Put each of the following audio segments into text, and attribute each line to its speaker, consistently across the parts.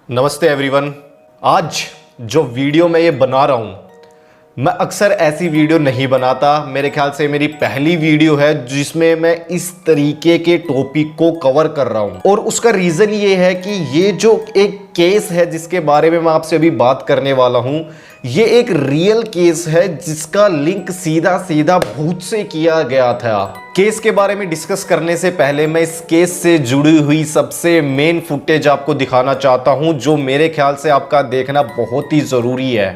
Speaker 1: नमस्ते एवरीवन। आज जो वीडियो मैं ये बना रहा हूँ, मैं अक्सर ऐसी वीडियो नहीं बनाता। मेरे ख्याल से मेरी पहली वीडियो है जिसमें मैं इस तरीके के टॉपिक को कवर कर रहा हूँ। और उसका रीज़न ये है कि ये जो एक केस है जिसके बारे में मैं आपसे अभी बात करने वाला हूँ, ये एक रियल केस है जिसका लिंक सीधा सीधा भूत से किया गया था। केस के बारे में डिस्कस करने से पहले मैं इस केस से जुड़ी हुई सबसे मेन फुटेज आपको दिखाना चाहता हूं, जो मेरे ख्याल से आपका देखना बहुत ही ज़रूरी है।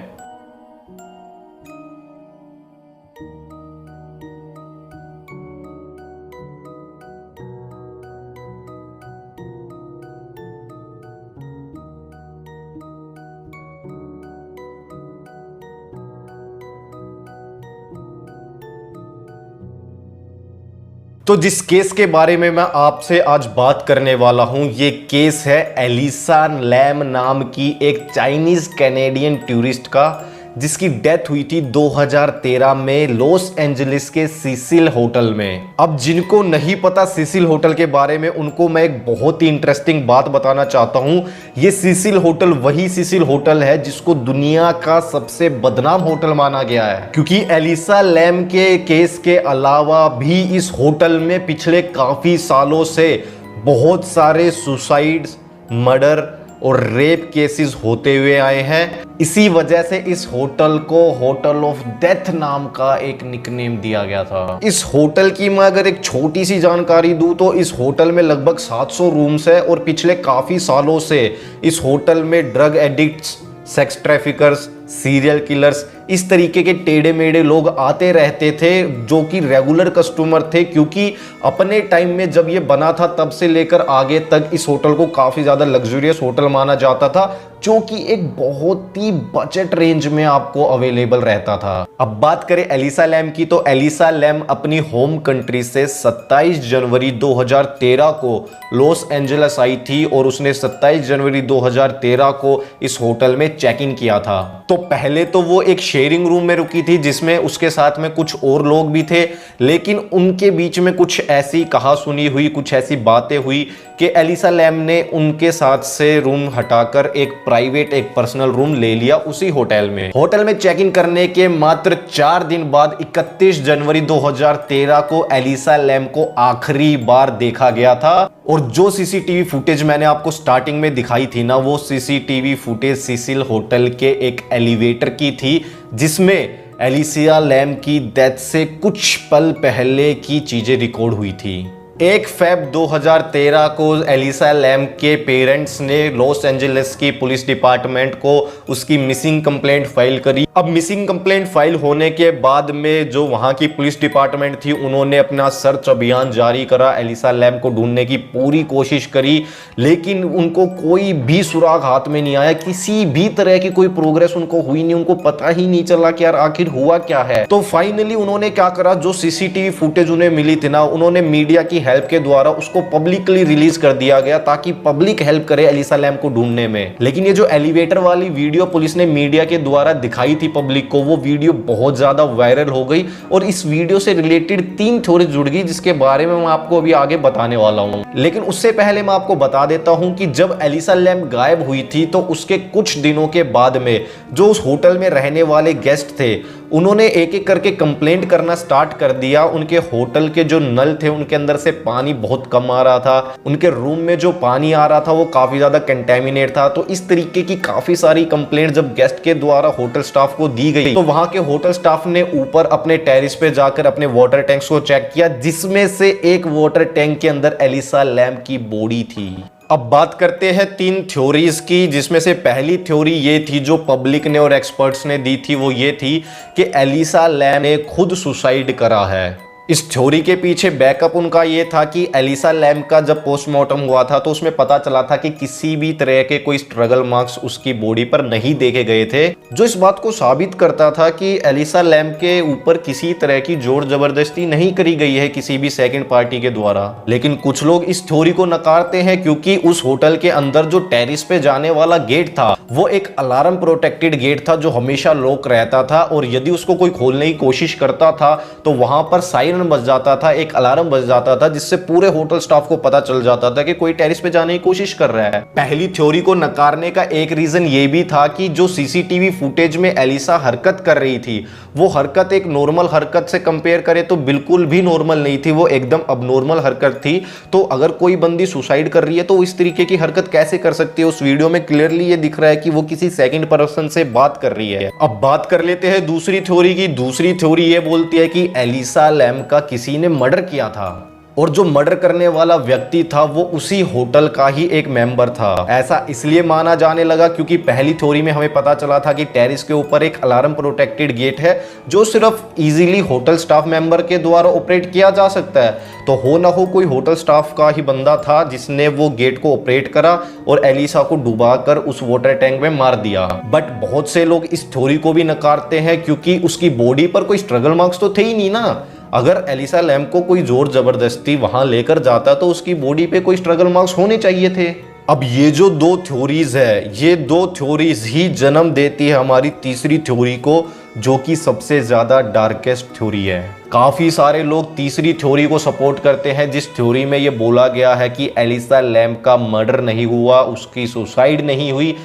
Speaker 1: तो जिस केस के बारे में मैं आपसे आज बात करने वाला हूं, ये केस है एलिसा लैम नाम की एक चाइनीज कैनेडियन टूरिस्ट का, जिसकी डेथ हुई थी 2013 में लॉस एंजलिस के सिसिल होटल में। अब जिनको नहीं पता सिसिल होटल के बारे में, उनको मैं एक बहुत ही इंटरेस्टिंग बात बताना चाहता हूं। ये सिसिल होटल वही सिसिल होटल है जिसको दुनिया का सबसे बदनाम होटल माना गया है, क्योंकि एलिसा लैम के केस के अलावा भी इस होटल में पिछले काफी सालों से बहुत सारे सुसाइड्स, मर्डर और रेप केसेस होते हुए आए हैं। इसी वजह से इस होटल को होटल ऑफ डेथ नाम का एक निकनेम दिया गया था। इस होटल की मैं अगर एक छोटी सी जानकारी दूं तो इस होटल में लगभग 700 रूम्स है और पिछले काफी सालों से इस होटल में drug addicts, sex traffickers, serial killers, इस तरीके के टेढ़े मेढ़े लोग आते रहते थे जो कि रेगुलर कस्टमर थे, क्योंकि अपने टाइम में जब ये बना था तब से लेकर आगे तक इस होटल को काफ़ी ज़्यादा लग्जरियस होटल माना जाता था, जो कि एक बहुत ही बजट रेंज में आपको अवेलेबल रहता था। अब बात करें एलिसा लैम की, तो एलिसा लैम अपनी होम कंट्री से 27 जनवरी 2013 को लॉस एंजलिस आई थी और उसने 27 जनवरी 2013 को इस होटल में चेक इन किया था। तो पहले तो वो एक शेयरिंग रूम में रुकी थी जिसमें उसके साथ में कुछ और लोग भी थे, लेकिन उनके बीच में कुछ ऐसी कहा सुनी हुई, कुछ ऐसी बातें हुई कि एलिसा लैम ने उनके साथ से रूम हटाकर एक प्राइवेट, एक पर्सनल रूम ले लिया उसी होटल में। होटल में चेक इन करने के मात्र 4 दिन बाद 31 जनवरी 2013 को एलिसा लैम को आखिरी बार देखा गया था। और जो सीसीटीवी फुटेज मैंने आपको स्टार्टिंग में दिखाई थी ना, वो सीसीटीवी फुटेज सिसिल होटल के एक एलिवेटर की थी, जिसमें एलिसा लैम की डेथ से कुछ पल पहले की चीजें रिकॉर्ड हुई थी। 1 फरवरी 2013 को एलिसा लैम के पेरेंट्स ने लॉस एंजलिस की पुलिस डिपार्टमेंट को उसकी मिसिंग कंप्लेंट फाइल करी। अब मिसिंग कंप्लेंट फाइल होने के बाद में जो वहां की पुलिस डिपार्टमेंट थी, उन्होंने अपना सर्च अभियान जारी करा, एलिसा लैम को ढूंढने की पूरी कोशिश करी, लेकिन उनको कोई भी सुराग हाथ में नहीं आया। किसी भी तरह की कोई प्रोग्रेस उनको हुई नहीं, उनको पता ही नहीं चला कि यार आखिर हुआ क्या है। तो फाइनली उन्होंने क्या करा, जो सीसीटीवी फुटेज उन्हें मिली थी ना, उन्होंने मीडिया की हेल्प के द्वारा उसको पब्लिकली रिलीज कर दिया गया ताकि पब्लिक हेल्प करे एलिसा लैम को ढूंढने में। लेकिन ये जो एलिवेटर वाली वीडियो पुलिस ने मीडिया के द्वारा दिखाई थी पब्लिक को, वो वीडियो बहुत ज्यादा वायरल हो गई और इस वीडियो से रिलेटेड 3 थ्योरी जुड़ गई, जिसके बारे में मैं आपको अभी आगे बताने वाला हूं। लेकिन उससे पहले मैं आपको बता देता हूं कि जब एलिसा लैम गायब हुई थी तो उसके कुछ दिनों के बाद में जो उस होटल में रहने वाले गेस्ट थे, उन्होंने एक एक करके कंप्लेंट करना स्टार्ट कर दिया। उनके होटल के जो नल थे उनके अंदर से पानी बहुत कम आ रहा था, उनके रूम में जो पानी आ रहा था वो काफी ज्यादा कंटेमिनेट था। तो इस तरीके की काफी सारी कंप्लेंट जब गेस्ट के द्वारा होटल स्टाफ को दी गई, तो वहां के होटल स्टाफ ने ऊपर अपने टेरिस पे जाकर अपने वाटर टैंक्स को चेक किया, जिसमें से एक वाटर टैंक के अंदर एलिसा लैम की बॉडी थी। अब बात करते हैं 3 थ्योरीज की, जिसमें से पहली थ्योरी ये थी जो पब्लिक ने और एक्सपर्ट्स ने दी थी, वो ये थी कि एलिसा लैम ने खुद सुसाइड करा है। इस थ्योरी के पीछे बैकअप उनका ये था कि एलिसा लैम का जब पोस्टमार्टम हुआ था तो उसमें पता चला था कि किसी भी तरह के कोई स्ट्रगल मार्क्स उसकी बॉडी पर नहीं देखे गए थे, जो इस बात को साबित करता था कि एलिसा लैम के ऊपर किसी तरह की जोर जबरदस्ती नहीं करी गई है किसी भी सेकंड पार्टी के द्वारा। लेकिन कुछ लोग इस थ्योरी को नकारते हैं, क्योंकि उस होटल के अंदर जो टेरिस पे जाने वाला गेट था वो एक अलार्म प्रोटेक्टेड गेट था जो हमेशा लॉक रहता था, और यदि उसको कोई खोलने की कोशिश करता था तो वहां पर साइरन सायरन बज जाता था, एक अलार्म बज जाता था, जिससे पूरे होटल स्टाफ को पता चल जाता था कि कोई टेरिस पे जाने की कोशिश कर रहा है। पहली थ्योरी को नकारने का एक रीजन ये भी था कि जो सीसीटीवी फुटेज में एलिसा हरकत कर रही थी, वो हरकत एक नॉर्मल हरकत से कंपेयर करे तो बिल्कुल भी नॉर्मल नहीं थी, वो एकदम अबनॉर्मल हरकत थी। तो अगर कोई बंदी सुसाइड कर रही है तो वो इस तरीके की हरकत कैसे कर सकती है? उस वीडियो में क्लियरली ये दिख रहा है कि वो किसी सेकंड पर्सन से बात कर रही है। अब बात कर लेते हैं दूसरी थ्योरी की। दूसरी थ्योरी ये बोलती है कि एलिसा लैम का किसी ने मर्डर किया था और जो मर्डर करने वाला व्यक्ति था वो उसी होटल का ही एक मेंबर था। ऐसा इसलिए माना जाने लगा क्योंकि पहली थ्योरी में हमें पता चला था कि टेरिस के ऊपर एक अलार्म प्रोटेक्टेड गेट है जो सिर्फ इजीली होटल स्टाफ मेंबर के द्वारा ऑपरेट किया जा सकता है। तो हो ना हो कोई होटल स्टाफ का ही बंदा था जिसने वो गेट को ऑपरेट करा और एलिसा को डुबाकर उस वाटर टैंक में मार दिया। बट बहुत से लोग इस थ्योरी को भी नकारते हैं क्योंकि उसकी बॉडी पर कोई स्ट्रगल मार्क्स तो थे ही नहीं ना। अगर एलिसा लैम को कोई जोर जबरदस्ती वहां लेकर जाता तो उसकी बॉडी पे कोई स्ट्रगल मार्क्स होने चाहिए थे। अब ये जो दो थ्योरीज है, ये दो थ्योरीज ही जन्म देती है हमारी तीसरी थ्योरी को, जो कि सबसे ज्यादा डार्केस्ट थ्योरी है। काफी सारे लोग तीसरी थ्योरी को सपोर्ट करते हैं जिस थ्योरी में ये बोला गया है कि एलिसा लैम का मर्डर नहीं हुआ, उसकी सुसाइड नहीं हुई,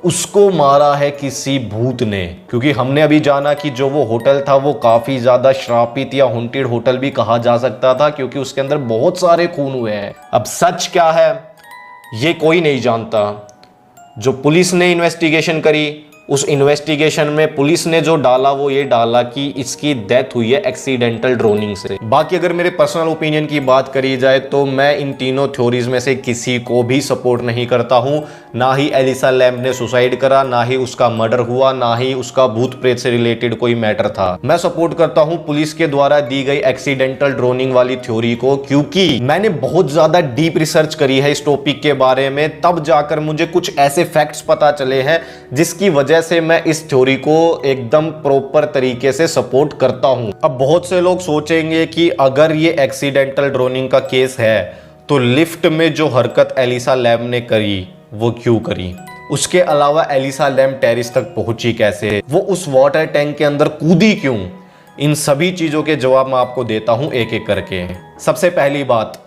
Speaker 1: उसको मारा है किसी भूत ने। क्योंकि हमने अभी जाना कि जो वो होटल था वो काफी ज्यादा श्रापित या हॉन्टेड होटल भी कहा जा सकता था क्योंकि उसके अंदर बहुत सारे खून हुए हैं। अब सच क्या है ये कोई नहीं जानता। जो पुलिस ने इन्वेस्टिगेशन करी, उस इन्वेस्टिगेशन में पुलिस ने जो डाला वो ये डाला कि इसकी डेथ हुई है एक्सीडेंटल ड्रोनिंग से। बाकी अगर मेरे पर्सनल ओपिनियन की बात करी जाए तो मैं इन तीनों थ्योरीज में से किसी को भी सपोर्ट नहीं करता हूं। ना ही एलिसा लैम ने सुसाइड करा, ना ही उसका मर्डर हुआ, ना ही उसका भूत प्रेत से रिलेटेड कोई मैटर था। मैं सपोर्ट करता हूं पुलिस के द्वारा दी गई एक्सीडेंटल ड्रोनिंग वाली थ्योरी को, क्योंकि मैंने बहुत ज्यादा डीप रिसर्च करी है इस टॉपिक के बारे में, तब जाकर मुझे कुछ ऐसे फैक्ट्स पता चले हैं जिसकी वजह से मैं इस थ्योरी को एकदम प्रॉपर तरीके से सपोर्ट करता हूं। अब बहुत से लोग सोचेंगे कि अगर ये एक्सीडेंटल ड्रोनिंग का केस है तो लिफ्ट में जो हरकत एलिसा लैम ने करी वो क्यों करी? उसके अलावा एलिसा लैम टेरिस तक पहुंची कैसे? वो उस वाटर टैंक के अंदर कूदी क्यों? इन सभी चीजों के जवाब मैं आपको देता हूं एक एक करके। सबसे पहली बात,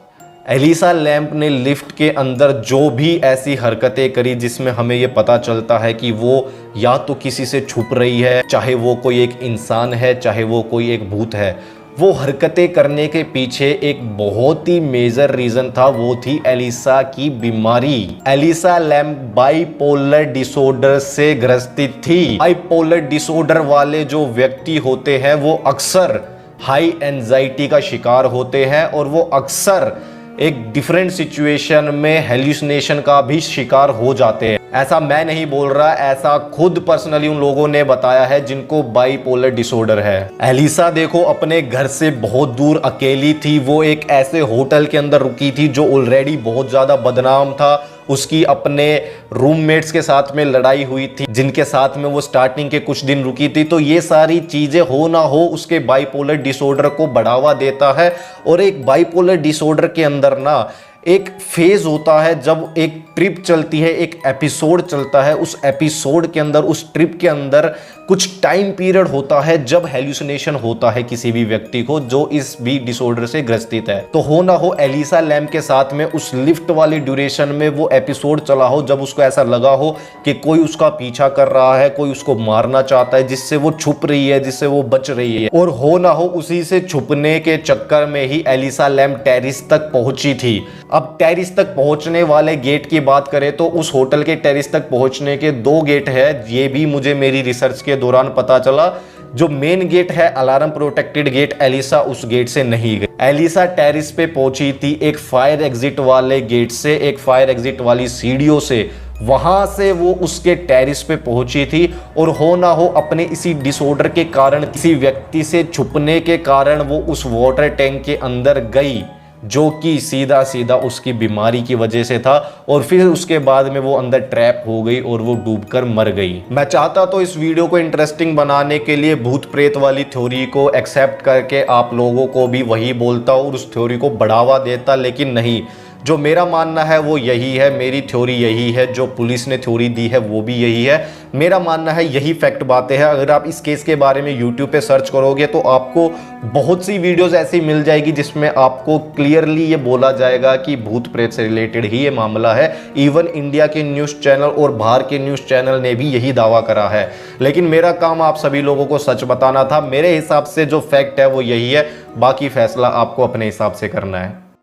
Speaker 1: एलिसा लैम ने लिफ्ट के अंदर जो भी ऐसी हरकतें करी जिसमें हमें यह पता चलता है कि वो या तो किसी से छुप रही है, चाहे वो कोई एक इंसान है, चाहे वो कोई एक भूत है, वो हरकतें करने के पीछे एक बहुत ही मेजर रीजन था, वो थी एलिसा की बीमारी। एलिसा लैम बाइपोलर डिसऑर्डर से ग्रसित थी। बाइपोलर डिसऑर्डर वाले जो व्यक्ति होते हैं वो अक्सर हाई एंजाइटी का शिकार होते हैं और वो अक्सर एक डिफरेंट सिचुएशन में हेल्यूसिनेशन का भी शिकार हो जाते हैं। ऐसा मैं नहीं बोल रहा, ऐसा खुद पर्सनली उन लोगों ने बताया है जिनको बाइपोलर डिसऑर्डर है। एलिसा देखो अपने घर से बहुत दूर अकेली थी, वो एक ऐसे होटल के अंदर रुकी थी जो ऑलरेडी बहुत ज्यादा बदनाम था। उसकी अपने रूममेट्स के साथ में लड़ाई हुई थी जिनके साथ में वो स्टार्टिंग के कुछ दिन रुकी थी। तो ये सारी चीजें हो ना हो उसके बाइपोलर डिसऑर्डर को बढ़ावा देता है। और एक बाइपोलर डिसऑर्डर के अंदर ना एक फेज होता है जब एक ट्रिप चलती है, एक एपिसोड चलता है, उस एपिसोड के अंदर, उस ट्रिप के अंदर कुछ टाइम पीरियड होता है जब हेल्यूसिनेशन होता है किसी भी व्यक्ति को जो इस भी डिसऑर्डर से ग्रसित है। तो हो ना हो एलिसा लैम के साथ में उस लिफ्ट वाली ड्यूरेशन में वो एपिसोड चला हो जब उसको ऐसा लगा हो कि कोई उसका पीछा कर रहा है, कोई उसको मारना चाहता है, जिससे वो छुप रही है, जिससे वो बच रही है। और हो ना हो उसी से छुपने के चक्कर में ही एलिसा लैम टेरिस तक पहुंची थी। अब टेरिस तक पहुंचने वाले गेट की बात करें तो उस होटल के टेरिस तक पहुंचने के 2 गेट है, ये भी मुझे मेरी रिसर्च के दौरान पता चला। जो मेन गेट है अलार्म प्रोटेक्टेड गेट, एलिसा उस गेट से नहीं गई। एलिसा टेरिस पे पहुंची थी एक फायर एग्जिट वाले गेट से, एक फायर एग्जिट वाली सीढ़ियों से, वहां से वो उसके टेरिस पे पहुंची थी। और हो ना हो अपने इसी डिसऑर्डर के कारण, किसी व्यक्ति से छुपने के कारण वो उस वाटर टैंक के अंदर गई, जो कि सीधा सीधा उसकी बीमारी की वजह से था। और फिर उसके बाद में वो अंदर ट्रैप हो गई और वो डूबकर मर गई। मैं चाहता तो इस वीडियो को इंटरेस्टिंग बनाने के लिए भूत प्रेत वाली थ्योरी को एक्सेप्ट करके आप लोगों को भी वही बोलता और उस थ्योरी को बढ़ावा देता, लेकिन नहीं। जो मेरा मानना है वो यही है, मेरी थ्योरी यही है, जो पुलिस ने थ्योरी दी है वो भी यही है। मेरा मानना है यही फैक्ट बातें हैं। अगर आप इस केस के बारे में यूट्यूब पे सर्च करोगे तो आपको बहुत सी वीडियोस ऐसी मिल जाएगी जिसमें आपको क्लियरली ये बोला जाएगा कि भूत प्रेत से रिलेटेड ही ये मामला है। इवन इंडिया के न्यूज़ चैनल और बाहर के न्यूज़ चैनल ने भी यही दावा करा है। लेकिन मेरा काम आप सभी लोगों को सच बताना था। मेरे हिसाब से जो फैक्ट है वो यही है, बाकी फैसला आपको अपने हिसाब से करना है।